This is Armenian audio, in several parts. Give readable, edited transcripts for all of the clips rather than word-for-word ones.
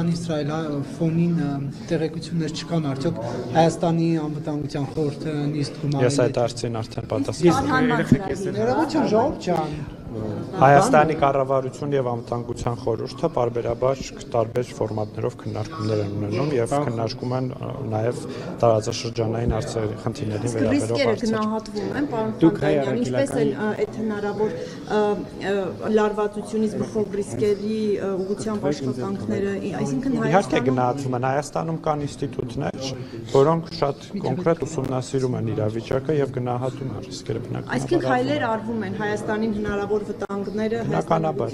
Հայաստան-Իսրայել ֆոնին տեղեկություններ չկան, արդյոք Հայաստանի անվտանգության խորհուրդը նիստ գումարել է։ Ես այդ հարցին արդեն պատասխանում Ներողություն, ժողովուրդ ջան։ Հայաստանի կառավարություն եւ անվտանգության խորհուրդը պարբերաբար տարբեր ֆորմատներով քննարկումներ են ունենում եւ քննարկում են նաեւ տարածաշրջանային խնդիրների վերաբերող հարցեր։ Գնահատվում են, պարոն Խանտանյան, ինչպես են այդ հնարավոր լարվածությունից բխող ռիսկերի ուղղությամբ աշխատանքները, այսինքն Իհարկե գնահատվում են, Հայաստանում կան ինստիտուտներ, որոնք շատ կոնկրետ ուսումնասիրում են իրավիճակը եւ գնահատում են ռիսկերը բնականաբար։ Այսինքն քայլեր արվում են Հայաստանին հնարավոր վտանգները Բնականաբար։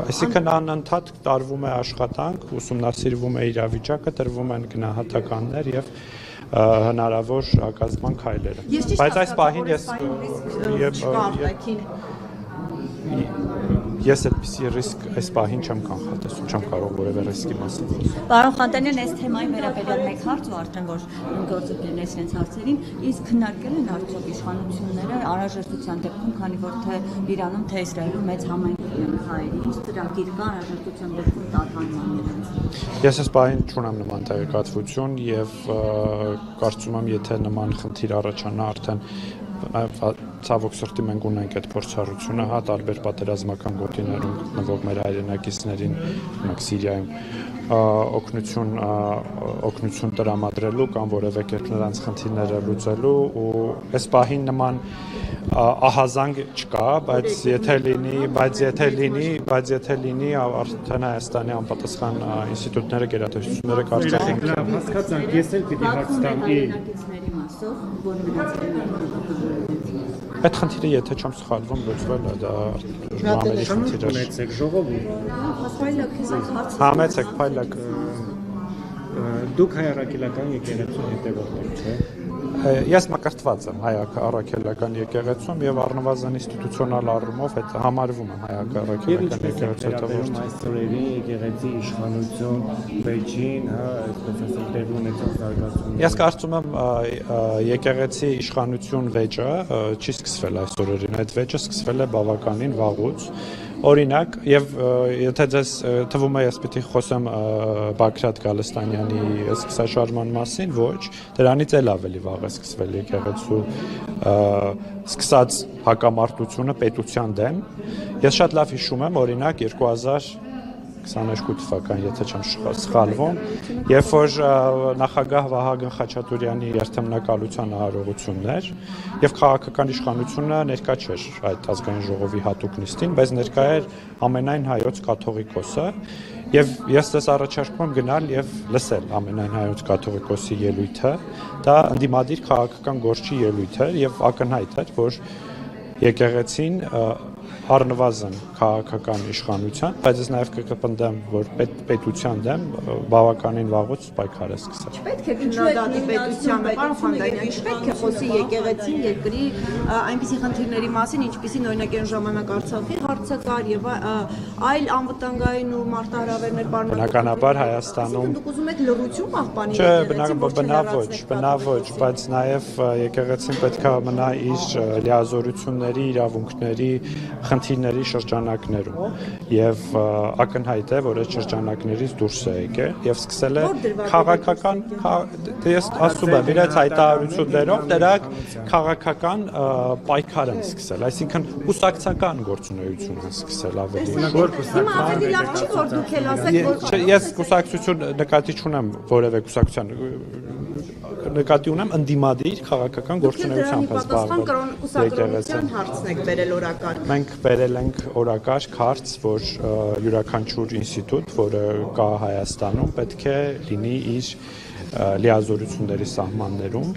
Այսինքն անընդհատ տարվում է աշխատանք, ուսումնասիրվում է իրավիճակը, տրվում են գնահատականներ եւ հնարավոր հակազդման քայլերը։ Բայց այս պահին ես այդպիսի ռիսկ այս պահին չեմ կանխատեսում, չեմ կարող որևէ ռիսկի մասին խոսել։ Պարոն Խանտանյան, այս թեմայի վերաբերյալ մեկ հարց ու արդեն որ գործը կլինի այս հարցերին, իսկ քննարկել են արդյոք իշխանությունները անհրաժեշտության դեպքում, քանի որ թե Իրանում, թե Իսրայելում մեծ համայնքներ են հայերի, ինչ ծրագիր կա անհրաժեշտության դեպքում տարհանման իրենց։ Ես այս պահին չունեմ նման տեղեկատվություն եւ կարծում եմ, եթե նման խնդիր առաջանա, արդեն ցավոք սրտի մենք ունենք այդ փորձառությունը, տարբեր պատերազմական գոտիներում գտնվող մեր հայրենակիցներին, օրինակ Սիրիայում օգնություն տրամադրելու կամ որևէ կերպ նրանց խնդիրները լուծելու ու այս պահին նման ահազանգ չկա, բայց եթե լինի արդեն Հայաստանի անպատասխան ինստիտուտները գերատեսչությունները կարծիքով հասկացանք, ես էլ պիտի հարց տամ Այդ խնդիրը եթե չեմ սխալվում լուծվել է, դա ժամերի խնդիր է։ Ունեցեք ժողովուրդ։ Համեցեք, փայլակ։ Դուք հայ առաքելական եկեղեցու հետևորդներ, չէ՞։ Ես մկրտված եմ հայ առաքելական եկեղեցում եւ առնվազն ինստիտուցիոնալ առումով այդ համարվում եմ հայ առաքելական եկեղեցու հետևորդ։ Այսօրերի եկեղեցի իշխանություն վեճին, այսպես ասած տեղի ունեցող զարգացումները։ Ես կարծում եմ եկեղեցի իշխանություն վեճը չի սկսվել այսօրերին, այդ վեճը սկսվել է բավականին վաղուց։ Օրինակ, եւ եթե ձեզ թվում է ես պիտի խոսեմ Բագրատ Գալստանյանի սկսաշարժման մասին, ոչ, դրանից էլ ավելի վաղ է սկսվել եկեղեցու սկսած հակամարտությունը պետության դեմ։ Ես շատ լավ հիշում եմ, օրինակ 2022 թվական, եթե չեմ սխալվում, երբ որ նախագահ Վահագն Խաչատուրյանի երթմնակալության արարողություններ եւ քաղաքական իշխանությունը ներկա չէր այդ ազգային ժողովի հատուկ նիստին, բայց ներկա էր ամենայն հայոց կաթողիկոսը եւ ես դες առաջարկում եմ գնալ եւ լսել ամենայն հայոց կաթողիկոսի ելույթը, դա ընդդիմադիր քաղաքական գործի ելույթ էր եւ ակնհայտ էր, որ եկեղեցին առնվազն քաղաքական իշխանության, բայց ես նաև կկպնդեմ, որ պետության դեմ բավականին վաղուց պայքար է սկսել։ Պետք է քննադատի պետությանը, պարոն Խանտանյան, պետք է խոսի եկեղեցին երկրի այնպիսի խնդիրների մասին, ինչպիսին օրինակ այն ժամանակ Արցախի հարցը կար եւ այլ անվտանգային ու մարտահրավերներ պարունակող։ Բնականաբար Հայաստանում դուք ուզում եք լռություն պահպանել եկեղեցին, բնավ, բայց նաև եկեղեցին պետք է մնա իր լիազորությունների, իրավունքների խնդիրների շրջանակներում եւ ակնհայտ է, որ այդ շրջանակներից դուրս է եկել եւ սկսել է քաղաքական ես ասում եմ իրաց հայտարարություններով դրանք քաղաքական պայքար են սկսել, այսինքն կուսակցական գործունեություն են սկսել ավելի։ Հիմա ավելի լավ չի որ դուք էլ ասեք որ ես կուսակցություն նկատի չունեմ որևէ կուսակցության նկատի ունեմ ընդդիմադիր քաղաքական գործունեությամբ զբաղված կուսակցության հարցն եք բերել օրակարգ։ Մենք բերել ենք օրակարգ հարց, որ յուրաքանչյուր ինստիտուտ, որը կա Հայաստանում, պետք է լինի իր լիազորությունների սահմաններում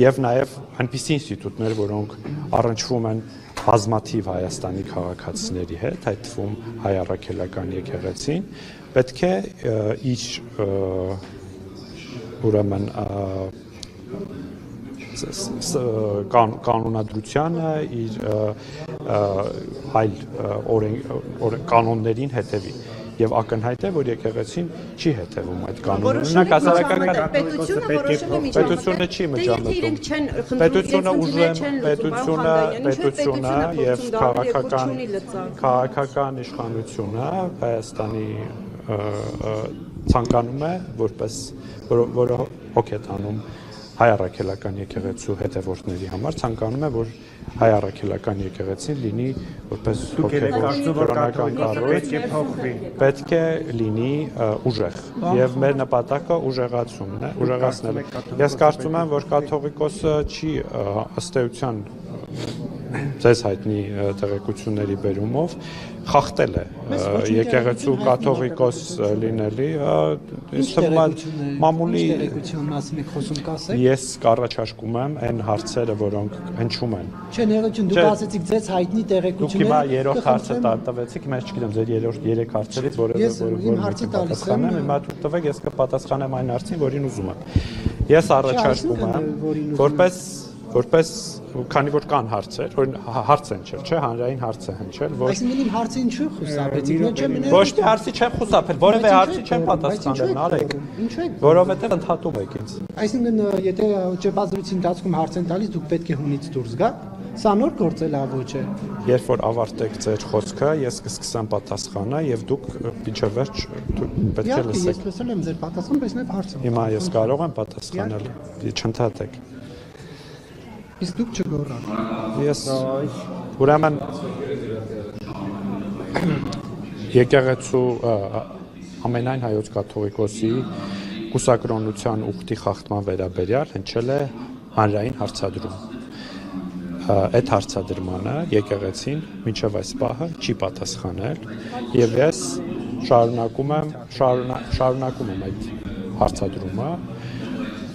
եւ նաեւ այնպիսի ինստիտուտներ, որոնք առնչվում են բազմաթիվ Հայաստանի քաղաքացիների հետ, այդ թվում հայ առաքելական եկեղեցին, պետք է իր ուրեմն կանոնադրությանը իր այլ կանոններին հետևի եւ ակնհայտ է որ եկեղեցին չի հետևում այդ կանոններին պետությունը չի միջամտում պետությունը եւ քաղաքական իշխանությունը Հայաստանի ցանկանում է որպես որը հոգ է տանում հայ առաքելական եկեղեցու հետևորդների համար ցանկանում է որ հայ առաքելական եկեղեցին լինի որպես կրոնական կառույց պետք է լինի ուժեղ եւ մեր նպատակը ուժեղացումն է ուժեղացնելը ես կարծում եմ որ կաթողիկոսը չի ըստ էության ձեզ հայտնի տեղեկությունների բերումով խախտել է եկեղեցու կաթողիկոս լինելի ես թվում է մամուլի ես կառաջարկում եմ այն հարցերը որոնք հնչում են չէ ներողություն դուք ասացիք ձեզ հայտնի տեղեկությունները դուք հիմա երրորդ հարցը տվեցիք մեզ չգիտեմ ձեր երրորդ երեք հարցերից որևէ հարցի պատասխանեմ հիմա դուք տվեք ես կպատասխանեմ այն հարցին որին ուզում եմ ես առաջարկում եմ որպես քանի որ կան հարցեր, որ հարց են չել, չէ, հանրային հարց է հնչել, որ այսինքն իմ հարցին չի խուսափեցիք, ոչ թե հարցի չեմ խուսափել, որևէ հարցի չեմ պատասխանել, արեք, որովհետև ընդհատում եք ինձ։ Այսինքն եթե ճեպազրույցի ընթացքում հարց են տալիս, դուք պետք է հունից դուրս գաք, սա նոր գործելավոճ է։ Երբ որ ավարտեք ձեր խոսքը, ես կսկսեմ պատասխանալ եւ դուք մինչև վերջ պետք է լսեք։ Ես լսել եմ ձեր պատասխանը, բայց նաև հարցը։ Հիմա ես կարող եմ պատասխանել, չընդհատեք։ Իսկ դուք չգոռաք։ Ես ուրեմն եկեղեցու ամենայն հայոց կաթողիկոսի կուսակրոնության ուխտի խախտման վերաբերյալ հնչել է հանրային հարցադրում։ Այդ հարցադրմանը եկեղեցին մինչև այս պահը չի պատասխանել եւ ես շարունակում եմ այդ հարցադրումը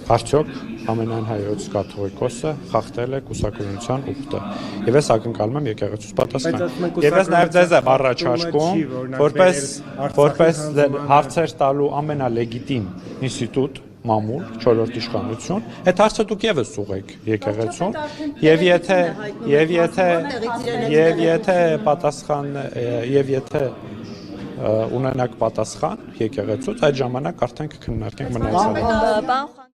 արդյոք ամենայն հայոց կաթողիկոսը խախտել է կուսակրոնության ուխտը եւ ես ակնկալում եմ եկեղեցուց պատասխան եւ ես նաեւ ձեզ եմ առաջարկում որպես հարցեր տալու ամենալեգիտիմ ինստիտուտ մամուլ 4-րդ իշխանություն այդ հարցը դուք եւս ուղեք եկեղեցուն եւ եթե պատասխան եւ եթե ունենաք պատասխան եկեղեցուց այդ ժամանակ արդեն կքննարկենք մնացածը